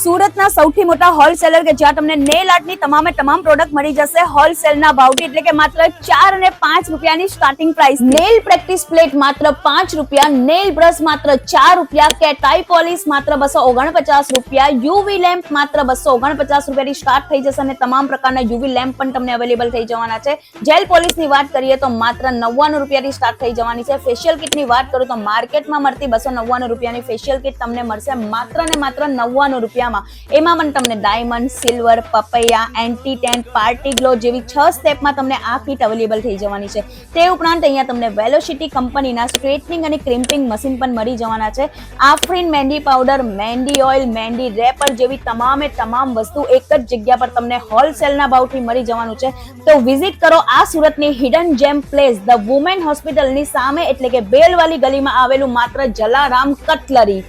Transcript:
સુરતના સૌથી મોટા હોલસેલર કે જ્યાં તમને નેલ આર્ટની તમામ પ્રોડક્ટ મળી જશે હોલસેલના ભાવથી, એટલે કે માત્ર 4 અને 5 રૂપિયાની starting price. Nail practice plate માત્ર 5 રૂપિયા, નેલ બ્રશ માત્ર 4 રૂપિયા, કેટ આઈ પોલિશ માત્ર 249 રૂપિયા, યુવી લેમ્પ માત્ર 249 રૂપિયાથી સ્ટાર્ટ થઈ જશે અને તમામ પ્રકારના યુવી લેમ્પ પણ તમને અવેલેબલ થઈ જવાના છે. જેલ પોલિશની વાત કરીએ તો માત્ર 99 રૂપિયાથી સ્ટાર્ટ થઈ જવાની છે. ફેશિયલ કિટની વાત કરું તો માર્કેટમાં મળતી 299 રૂપિયાની ફેશિયલ કિટ તમને મળશે માત્ર ને માત્ર 99 રૂપિયામાં. એમાં પણ તમને diamond, silver, papaya, anti tent, party glow જેવી 6 સ્ટેપમાં તમને આ કિટ અવેલેબલ થઈ જવાની છે. તે ઉપરાંત અહીંયા તમને વેલોસિટી કંપનીના સ્ટ્રેટનિંગ અને ક્રિમ્પિંગ મશીન પણ મળી જવાના છે. આફરીન મહેંદી પાવડર, મહેંદી ઓઇલ, મહેંદી રેપર જેવી તમામ વસ્તુ એક જ જગ્યા પર તમને હોલસેલના ભાવથી મળી જવાનું છે. તો વિઝિટ કરો આ સુરતની હિડન જેમ પ્લેસ ધ વુમેન હોસ્પિટલની સામે, એટલે કે બેલવાલી ગલીમાં આવેલું માત્ર જલારામ કટલરી.